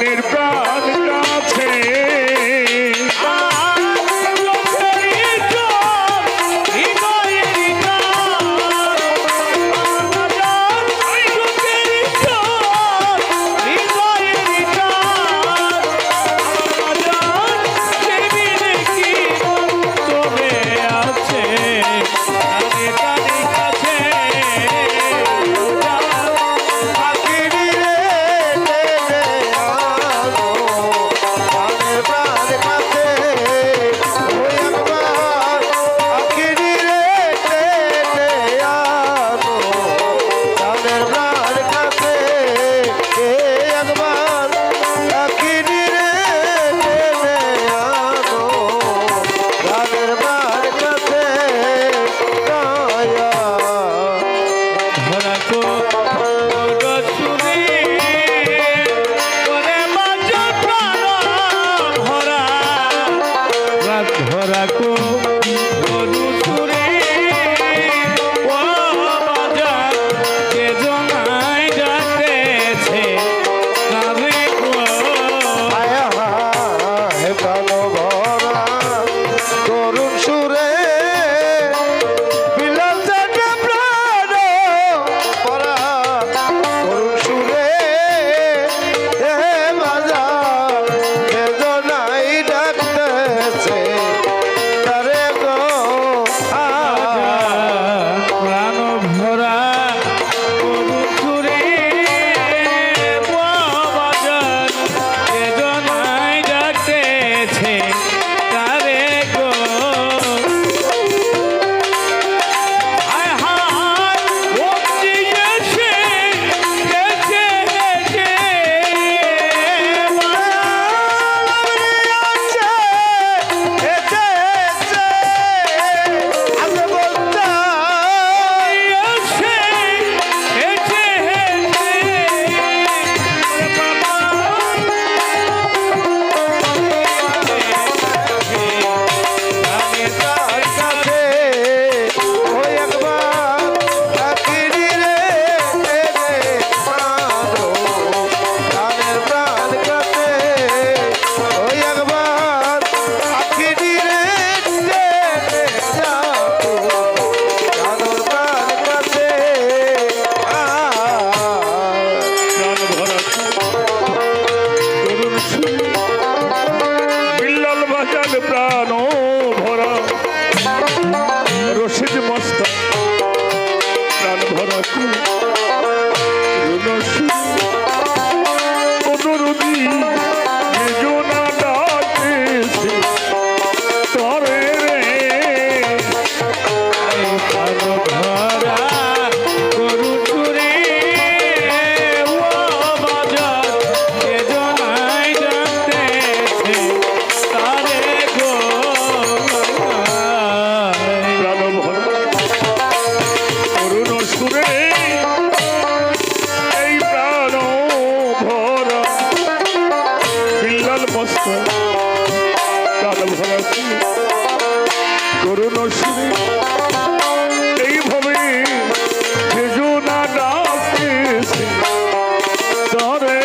প্রাণের প্রাণ কাছে করুণ সুরে এইভাবে যোজনা ডাকতেছে তরে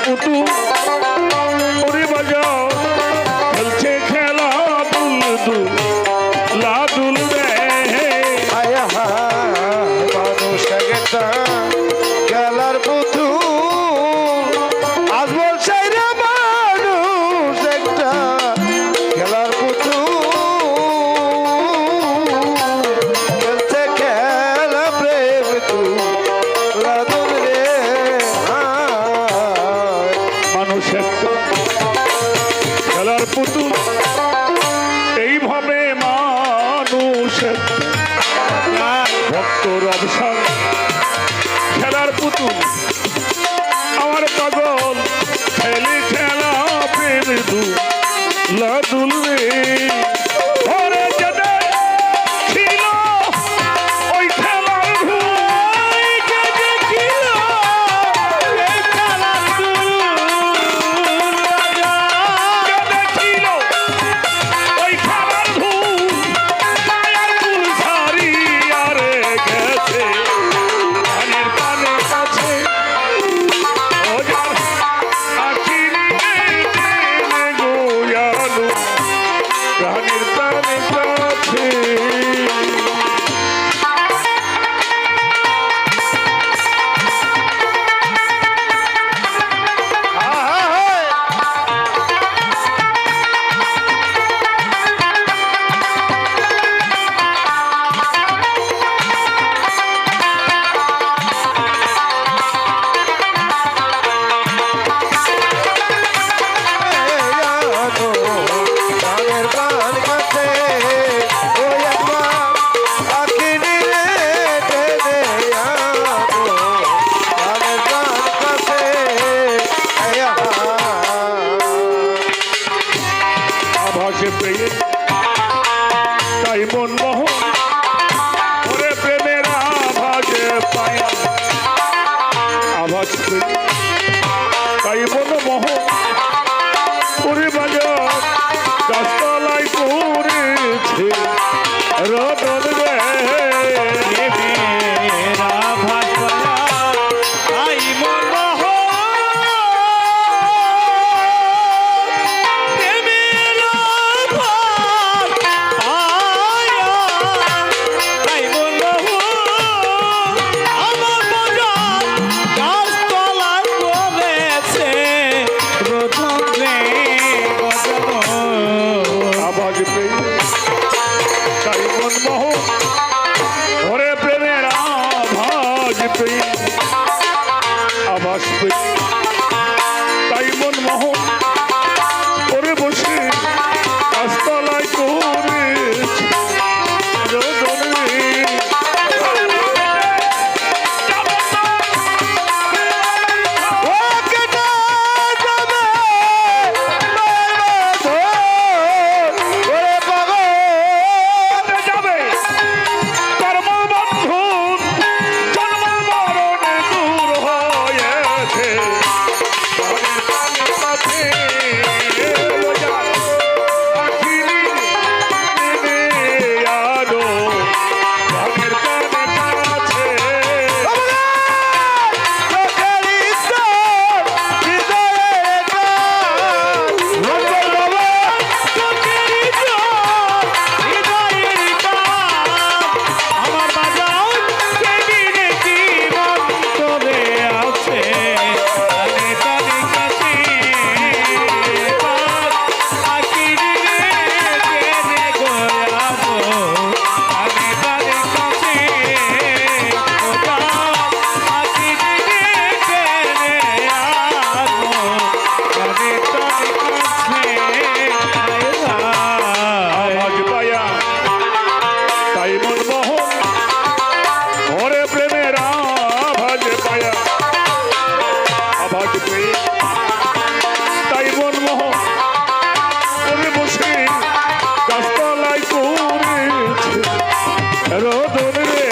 পুতু ওরে বাজাও খেলছে খেলা দুল দুল লাদুল রে আয়া মানুষ একটা খেলার পুতু আজ বলছে রে মানুষ একটা খেলার পুতু খেলছে খেলা প্রেম তু লাদুল রে মানুষ একটা খেলার পুতু এইভাবে মানুষ ভক্ত রবসান খেলার পুতুল আমার পাগল খেলি খেলা প্রেম দুল রে ওরে যেটা ছিল ওই খেলার রানীর প্রাণে কাছে আভাসে পেয়ে তাই মন মোহন ওরে প্রেমের আভাসে পায়া আভাস পেয়ে তাই মন মোহন ওরে বাজার গাছতলায় করেছে রতন রে আভাস পেয়ে তাই মন মোহন ওরে প্রেমের আভাস পেয়ে আভাস পেয়ে তাই মন মোহন ওরে বসে গাছতলায় করেছে রোদন রে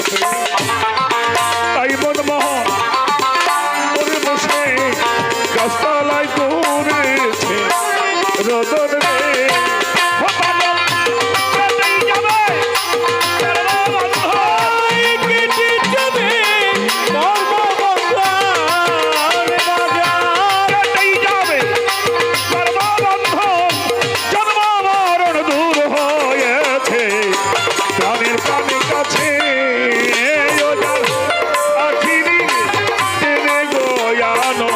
পেয়ে তাই মনমোহন ওরে বসে গাছতলায় করেছে রোদন রে ও পাগল, কেটেই যাবে সর্ববন্ধন, কেটে যাবে সর্ববন্ধন, কেটেই যাবে সর্ববন্ধন, জন্ম মরণ দূর হয়েছে প্রাণের প্রাণের কাছে ওজার আখিরি টেনে গোয়ানো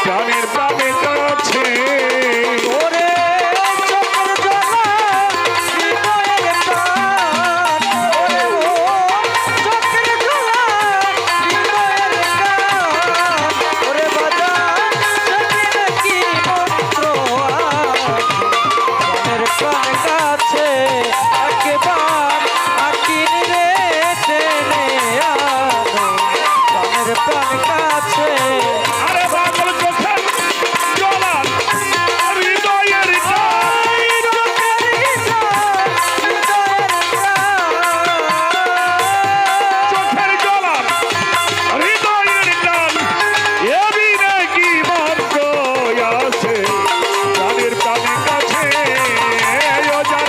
প্রাণের প্রাণের কাছে ওরে চোখের জ্বালা হৃদয়ের টান, ওরে ও চোখের জ্বালা হৃদয়ের টান, ওরে বাজান সেদিন কি মন্ত্র মনের প্রাণ কাছে একবার আখির রে টেনে আনো প্রাণের প্রাণ কাছে। আরে পাগল চোখের জ্বালা হৃদয়ের টান, চোখের জ্বালা হৃদয়ের টান, এবি নাকি মন্ত্র আছে প্রাণের প্রাণের কাছে ওজার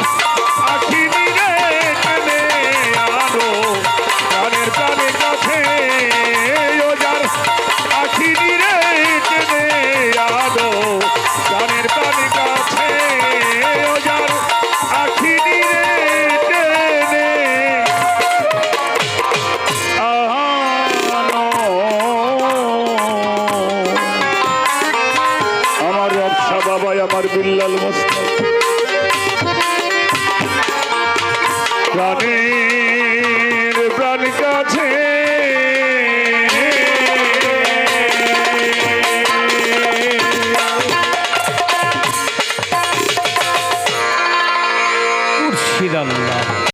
আখিরি রে টেনে আনো প্রাণের প্রাণের কাছে ওজার আখিরি রে টেনে আনো প্রাণের প্রাণের কাছে ওজার আখিরি রে টেনে আনো। আমার ব্যবসা বাবাই আমার বিল্লাল মোস্তাক প্রাণের প্রাণ কাছে মুর্শিদ আল্লাহ।